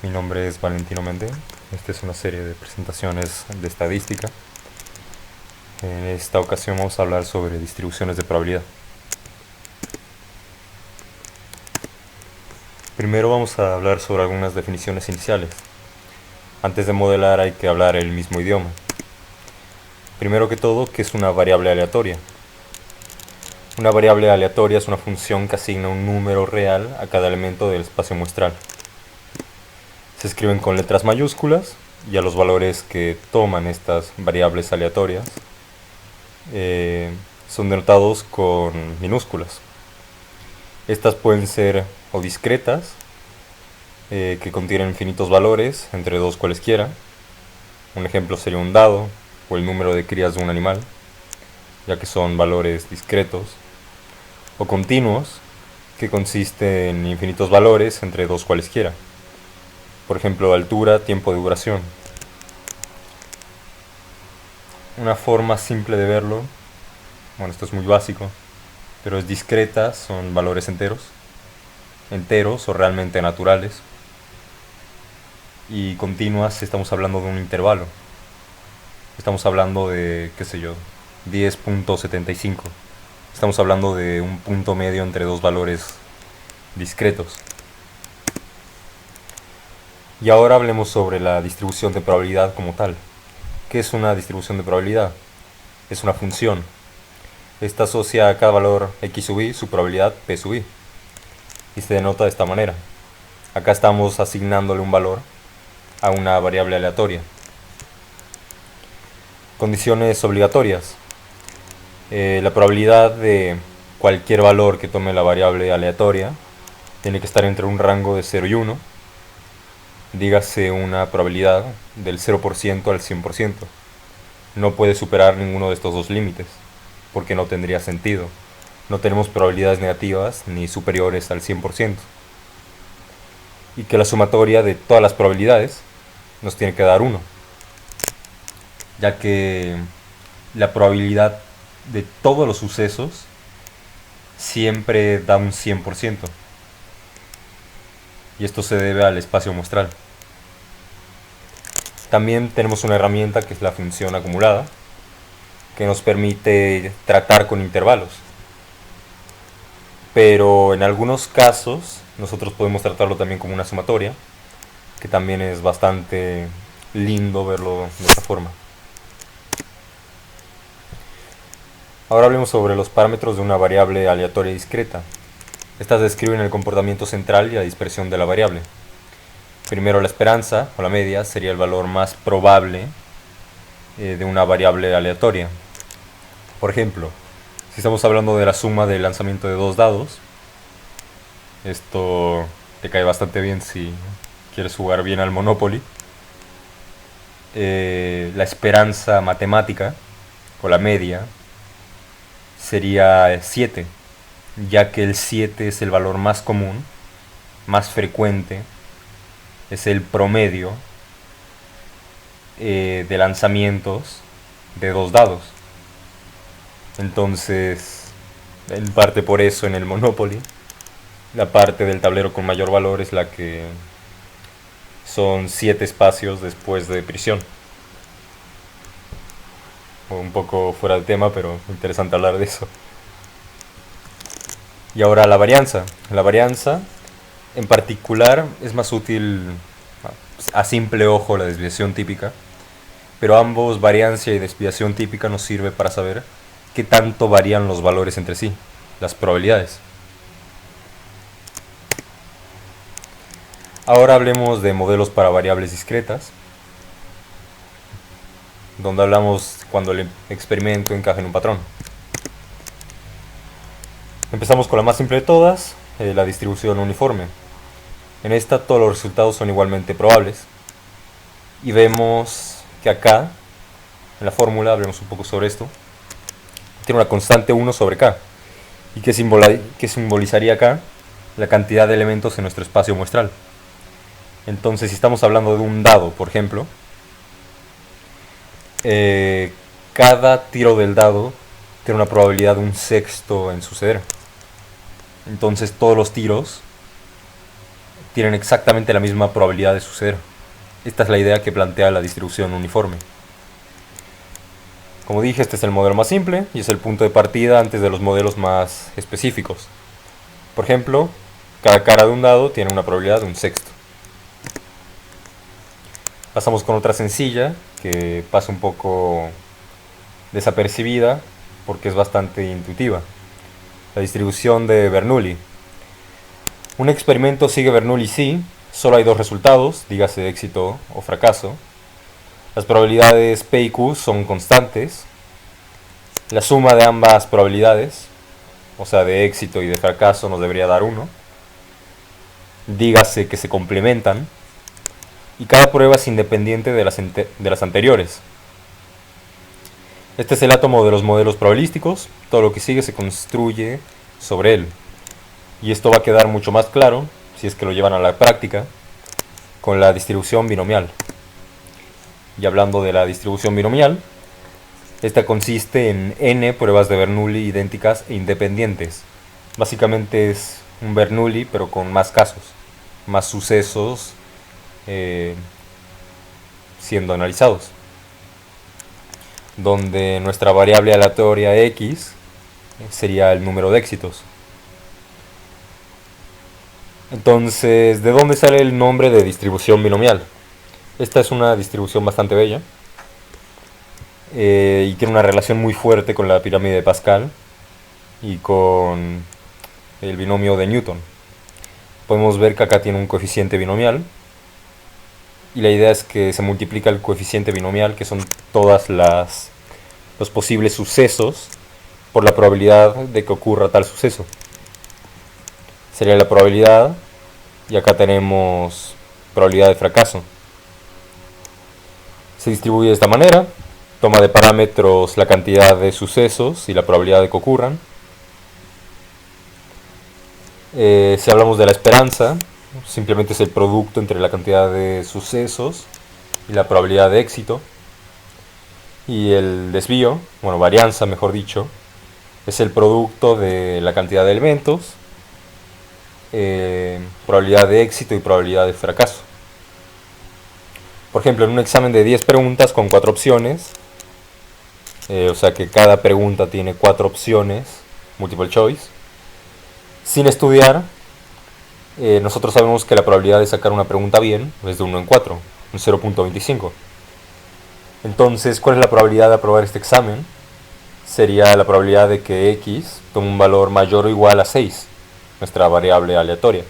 Mi nombre es Valentino Méndez. Esta es una serie de presentaciones de estadística. En esta ocasión vamos a hablar sobre distribuciones de probabilidad. Primero vamos a hablar sobre algunas definiciones iniciales. Antes de modelar hay que hablar el mismo idioma. Primero que todo, ¿qué es una variable aleatoria? Una variable aleatoria es una función que asigna un número real a cada elemento del espacio muestral. Se escriben con letras mayúsculas y a los valores que toman estas variables aleatorias son denotados con minúsculas. Estas pueden ser o discretas, que contienen infinitos valores entre dos cualesquiera. Un ejemplo sería un dado o el número de crías de un animal, ya que son valores discretos. O continuos, que consisten en infinitos valores entre dos cualesquiera. Por ejemplo, altura, tiempo de duración. Una forma simple de verlo, bueno, esto es muy básico, pero es discreta, son valores enteros o realmente naturales. Y continuas, estamos hablando de un intervalo. Estamos hablando de, qué sé yo, 10.75. Estamos hablando de un punto medio entre dos valores discretos. Y ahora hablemos sobre la distribución de probabilidad como tal. ¿Qué es una distribución de probabilidad? Es una función. Esta asocia a cada valor x sub i su probabilidad p sub i. Y se denota de esta manera. Acá estamos asignándole un valor a una variable aleatoria. Condiciones obligatorias. La probabilidad de cualquier valor que tome la variable aleatoria tiene que estar entre un rango de 0 y 1. Dígase una probabilidad del 0% al 100%. No puede superar ninguno de estos dos límites, porque no tendría sentido. No tenemos probabilidades negativas ni superiores al 100%. Y que la sumatoria de todas las probabilidades nos tiene que dar 1, ya que la probabilidad de todos los sucesos siempre da un 100%. Y esto se debe al espacio muestral. También tenemos una herramienta que es la función acumulada, que nos permite tratar con intervalos. Pero en algunos casos nosotros podemos tratarlo también como una sumatoria, que también es bastante lindo verlo de esta forma. Ahora hablemos sobre los parámetros de una variable aleatoria discreta. Estas describen el comportamiento central y la dispersión de la variable. Primero, la esperanza o la media sería el valor más probable de una variable aleatoria. Por ejemplo, si estamos hablando de la suma del lanzamiento de dos dados, esto te cae bastante bien si quieres jugar bien al Monopoly. La esperanza matemática o la media sería 7, ya que el 7 es el valor más común, más frecuente, es el promedio de lanzamientos de dos dados. Entonces, en parte por eso en el Monopoly, la parte del tablero con mayor valor es la que son 7 espacios después de prisión. Un poco fuera de tema, pero interesante hablar de eso. Y ahora la varianza. La varianza en particular es más útil a simple ojo la desviación típica, pero ambos, variancia y desviación típica, nos sirve para saber qué tanto varían los valores entre sí, las probabilidades. Ahora hablemos de modelos para variables discretas, donde hablamos cuando el experimento encaja en un patrón. Empezamos con la más simple de todas, la distribución uniforme. En esta todos los resultados son igualmente probables. Y vemos que acá, en la fórmula, hablemos un poco sobre esto, tiene una constante 1 sobre k. ¿Y qué simbolizaría acá? La cantidad de elementos en nuestro espacio muestral. Entonces, si estamos hablando de un dado, por ejemplo, cada tiro del dado tiene una probabilidad de 1/6 en suceder. Entonces todos los tiros tienen exactamente la misma probabilidad de suceder. Esta es la idea que plantea la distribución uniforme. Como dije, este es el modelo más simple y es el punto de partida antes de los modelos más específicos. Por ejemplo, cada cara de un dado tiene una probabilidad de un sexto. Pasamos con otra sencilla que pasa un poco desapercibida porque es bastante intuitiva. La distribución de Bernoulli. Un experimento sigue Bernoulli si solo hay dos resultados, dígase éxito o fracaso. Las probabilidades P y Q son constantes. La suma de ambas probabilidades, o sea de éxito y de fracaso, nos debería dar 1. Dígase que se complementan. Y cada prueba es independiente de las anteriores. Este es el átomo de los modelos probabilísticos. Todo lo que sigue se construye sobre él. Y esto va a quedar mucho más claro, si es que lo llevan a la práctica, con la distribución binomial. Y hablando de la distribución binomial, esta consiste en n pruebas de Bernoulli idénticas e independientes. Básicamente es un Bernoulli, pero con más casos, más sucesos siendo analizados, donde nuestra variable aleatoria x sería el número de éxitos. Entonces, ¿de dónde sale el nombre de distribución binomial? Esta es una distribución bastante bella y tiene una relación muy fuerte con la pirámide de Pascal y con el binomio de Newton. Podemos ver que acá tiene un coeficiente binomial y la idea es que se multiplica el coeficiente binomial, que son todas los posibles sucesos, por la probabilidad de que ocurra tal suceso. Sería la probabilidad, y acá tenemos probabilidad de fracaso. Se distribuye de esta manera, toma de parámetros la cantidad de sucesos y la probabilidad de que ocurran. Si hablamos de la esperanza, simplemente es el producto entre la cantidad de sucesos y la probabilidad de éxito. Y el desvío, bueno, varianza mejor dicho, es el producto de la cantidad de elementos, probabilidad de éxito y probabilidad de fracaso. Por ejemplo, en un examen de 10 preguntas con 4 opciones, o sea que cada pregunta tiene 4 opciones, multiple choice, sin estudiar, nosotros sabemos que la probabilidad de sacar una pregunta bien es de 1 en 4, un 0.25. Entonces, ¿cuál es la probabilidad de aprobar este examen? Sería la probabilidad de que x tome un valor mayor o igual a 6, nuestra variable aleatoria.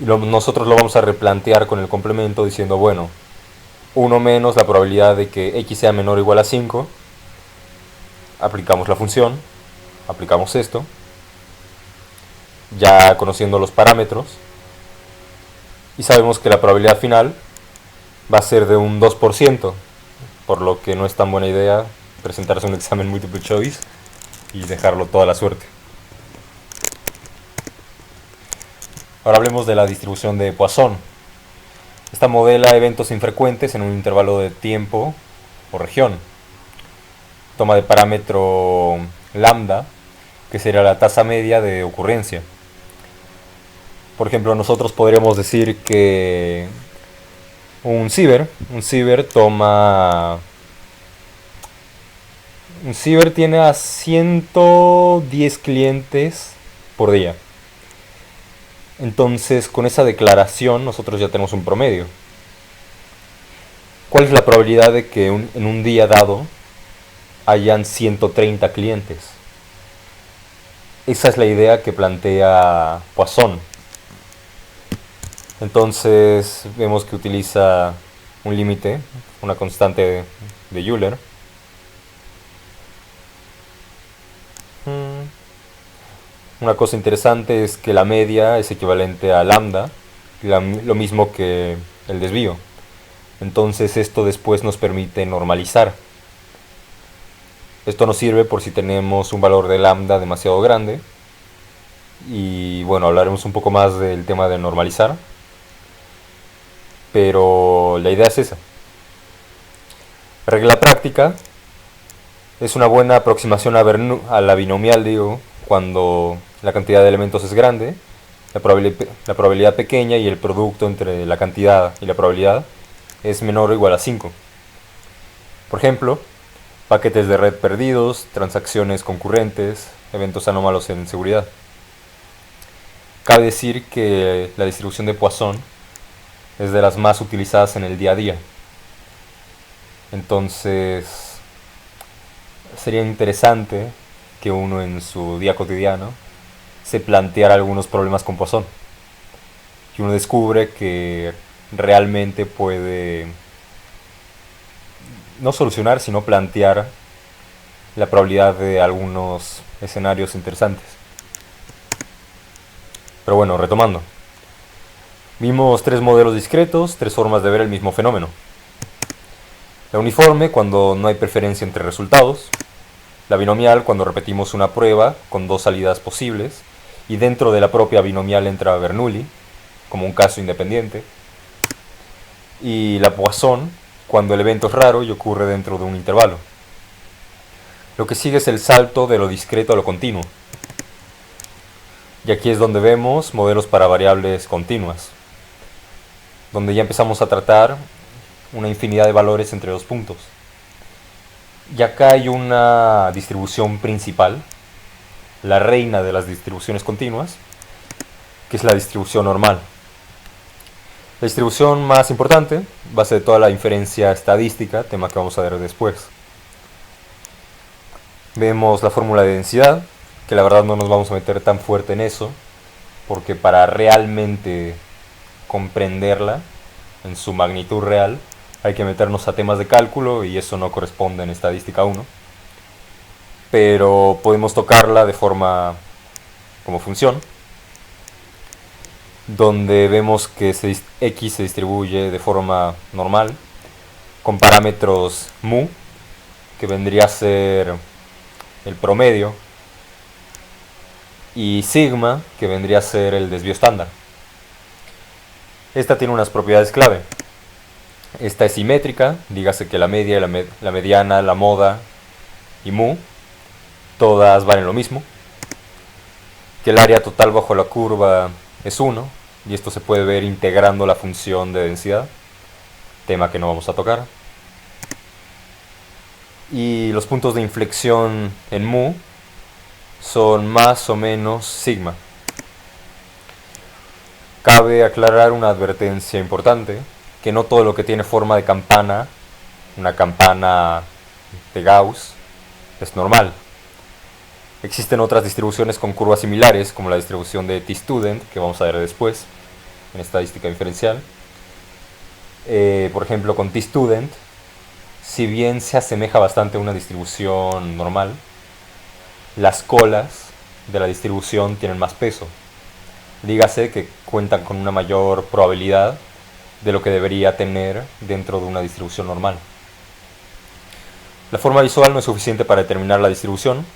Y nosotros lo vamos a replantear con el complemento diciendo, bueno, 1 menos la probabilidad de que x sea menor o igual a 5. Aplicamos la función, aplicamos esto, ya conociendo los parámetros, y sabemos que la probabilidad final va a ser de un 2%, por lo que no es tan buena idea presentarse un examen multiple choice y dejarlo toda la suerte. Ahora hablemos de la distribución de Poisson. Esta modela eventos infrecuentes en un intervalo de tiempo o región. Toma de parámetro lambda, que sería la tasa media de ocurrencia. Por ejemplo, nosotros podríamos decir que un ciber tiene a 110 clientes por día. Entonces, con esa declaración nosotros ya tenemos un promedio. ¿Cuál es la probabilidad de que en un día dado hayan 130 clientes? Esa es la idea que plantea Poisson. Entonces vemos que utiliza un límite, una constante de Euler. Una cosa interesante es que la media es equivalente a lambda, lo mismo que el desvío. Entonces esto después nos permite normalizar. Esto nos sirve por si tenemos un valor de lambda demasiado grande. Y bueno, hablaremos un poco más del tema de normalizar. Pero la idea es esa. Regla práctica: es una buena aproximación a la binomial, cuando la cantidad de elementos es grande, la probabilidad pequeña y el producto entre la cantidad y la probabilidad es menor o igual a 5. Por ejemplo, paquetes de red perdidos, transacciones concurrentes, eventos anómalos en seguridad. Cabe decir que la distribución de Poisson es de las más utilizadas en el día a día. Entonces, sería interesante que uno en su día cotidiano se planteara algunos problemas con Poisson. Y uno descubre que realmente puede no solucionar, sino plantear la probabilidad de algunos escenarios interesantes. Pero bueno, retomando. Vimos 3 modelos discretos, 3 formas de ver el mismo fenómeno. La uniforme, cuando no hay preferencia entre resultados. La binomial, cuando repetimos una prueba con 2 salidas posibles. Y dentro de la propia binomial entra Bernoulli, como un caso independiente. Y la Poisson, cuando el evento es raro y ocurre dentro de un intervalo. Lo que sigue es el salto de lo discreto a lo continuo. Y aquí es donde vemos modelos para variables continuas, donde ya empezamos a tratar una infinidad de valores entre 2 puntos. Y acá hay una distribución principal, la reina de las distribuciones continuas, que es la distribución normal. La distribución más importante, base de toda la inferencia estadística, tema que vamos a ver después. Vemos la fórmula de densidad, que la verdad no nos vamos a meter tan fuerte en eso, porque para realmente comprenderla en su magnitud real hay que meternos a temas de cálculo y eso no corresponde en estadística 1. Pero podemos tocarla de forma como función, donde vemos que x se distribuye de forma normal con parámetros mu, que vendría a ser el promedio, y sigma, que vendría a ser el desvío estándar. Esta tiene unas propiedades clave. Esta es simétrica, dígase que la media, la mediana, la moda y mu, todas valen lo mismo. Que el área total bajo la curva es 1, y esto se puede ver integrando la función de densidad, tema que no vamos a tocar. Y los puntos de inflexión en mu son más o menos sigma. Cabe aclarar una advertencia importante, que no todo lo que tiene forma de campana, una campana de Gauss, es normal. Existen otras distribuciones con curvas similares, como la distribución de t-student, que vamos a ver después, en estadística diferencial. Por ejemplo, con t-student, si bien se asemeja bastante a una distribución normal, las colas de la distribución tienen más peso. Dígase que cuentan con una mayor probabilidad de lo que debería tener dentro de una distribución normal. La forma visual no es suficiente para determinar la distribución.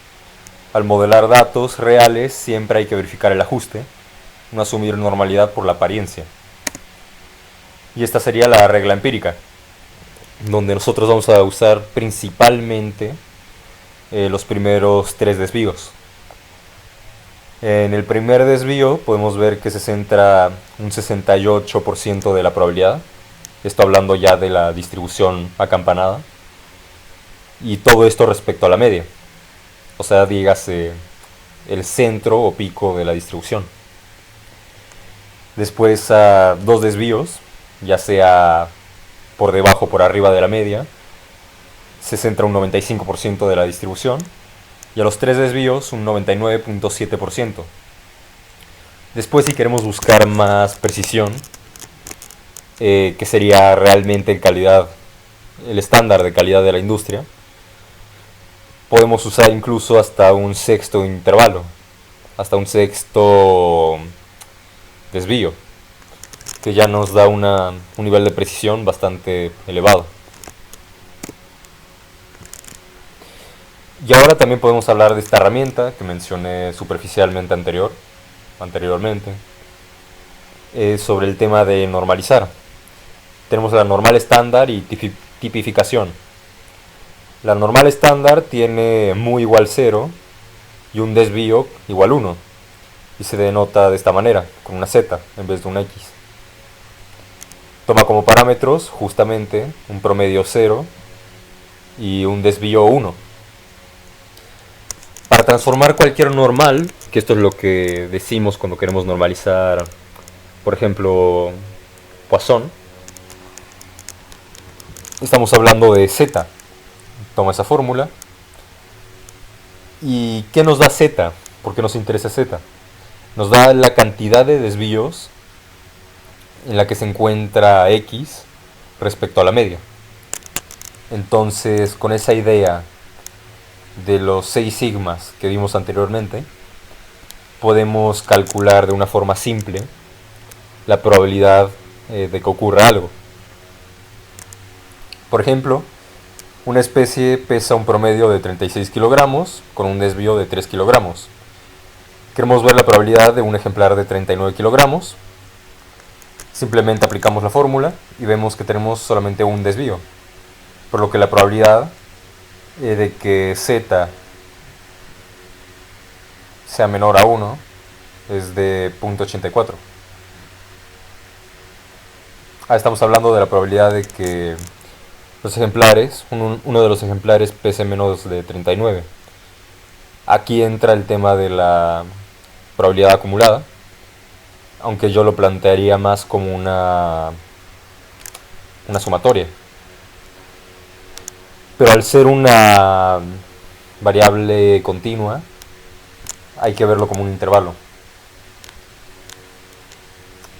Al modelar datos reales siempre hay que verificar el ajuste, no asumir normalidad por la apariencia. Y esta sería la regla empírica, donde nosotros vamos a usar principalmente los primeros 3 desvíos. En el primer desvío podemos ver que se centra un 68% de la probabilidad, esto hablando ya de la distribución acampanada, y todo esto respecto a la media, o sea, dígase el centro o pico de la distribución. Después a 2 desvíos, ya sea por debajo o por arriba de la media, se centra un 95% de la distribución, y a los 3 desvíos un 99.7%. Después, si queremos buscar más precisión, que sería realmente en calidad, el estándar de calidad de la industria, podemos usar incluso hasta un sexto intervalo, hasta un sexto desvío, que ya nos da un nivel de precisión bastante elevado. Y ahora también podemos hablar de esta herramienta que mencioné superficialmente anteriormente, sobre el tema de normalizar. Tenemos la normal estándar y tipificación. La normal estándar tiene mu igual 0 y un desvío igual 1. y se denota de esta manera, con una z en vez de una x. Toma como parámetros justamente un promedio 0 y un desvío 1. Para transformar cualquier normal, que esto es lo que decimos cuando queremos normalizar, por ejemplo, Poisson, estamos hablando de z. Toma esa fórmula. ¿Y qué nos da z? ¿Por qué nos interesa z? Nos da la cantidad de desvíos en la que se encuentra x respecto a la media. Entonces, con esa idea de los 6 sigmas que vimos anteriormente, podemos calcular de una forma simple la probabilidad de que ocurra algo. Por ejemplo, una especie pesa un promedio de 36 kilogramos con un desvío de 3 kilogramos. Queremos ver la probabilidad de un ejemplar de 39 kilogramos. Simplemente aplicamos la fórmula y vemos que tenemos solamente un desvío, por lo que la probabilidad de que z sea menor a 1 es de 0.84. Estamos hablando de la probabilidad de que los ejemplares, uno de los ejemplares pese menos de 39. Aquí entra el tema de la probabilidad acumulada, aunque yo lo plantearía más como una sumatoria. Pero al ser una variable continua, hay que verlo como un intervalo.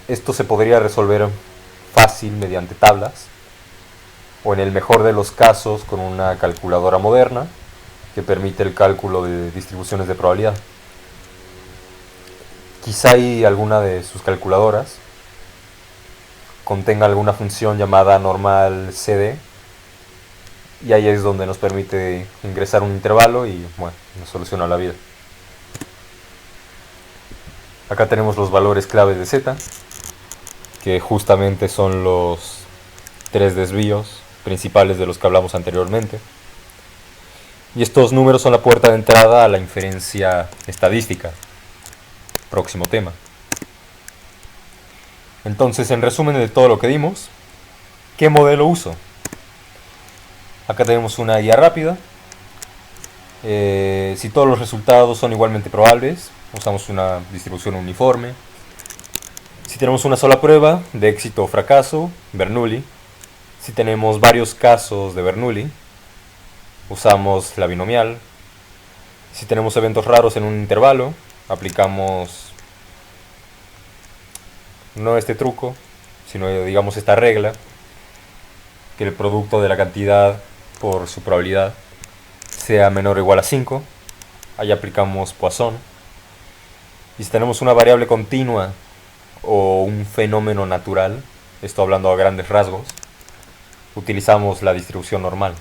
Esto se podría resolver fácil mediante tablas, o en el mejor de los casos con una calculadora moderna que permite el cálculo de distribuciones de probabilidad. Quizá hay alguna de sus calculadoras contenga alguna función llamada normal CD, y ahí es donde nos permite ingresar un intervalo y bueno, nos soluciona la vida. Acá tenemos los valores claves de z, que justamente son los 3 desvíos principales de los que hablamos anteriormente. Y estos números son la puerta de entrada a la inferencia estadística. Próximo tema. Entonces, en resumen de todo lo que dimos, ¿qué modelo uso? Acá tenemos una guía rápida. Si todos los resultados son igualmente probables, usamos una distribución uniforme. Si tenemos una sola prueba de éxito o fracaso, Bernoulli. Si tenemos varios casos de Bernoulli, usamos la binomial. Si tenemos eventos raros en un intervalo, aplicamos no este truco, sino digamos esta regla, que el producto de la cantidad por su probabilidad sea menor o igual a 5. Ahí aplicamos Poisson. Y si tenemos una variable continua o un fenómeno natural, esto hablando a grandes rasgos, utilizamos la distribución normal.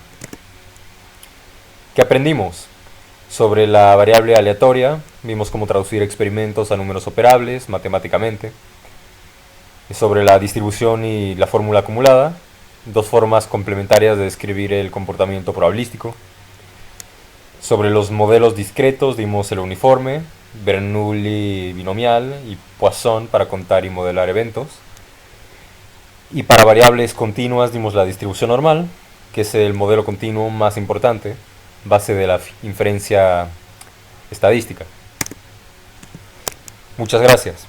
¿Qué aprendimos? Sobre la variable aleatoria, vimos cómo traducir experimentos a números operables matemáticamente. Sobre la distribución y la fórmula acumulada, dos formas complementarias de describir el comportamiento probabilístico. Sobre los modelos discretos dimos el uniforme, Bernoulli binomial y Poisson para contar y modelar eventos. Y para variables continuas dimos la distribución normal, que es el modelo continuo más importante, base de la inferencia estadística. Muchas gracias.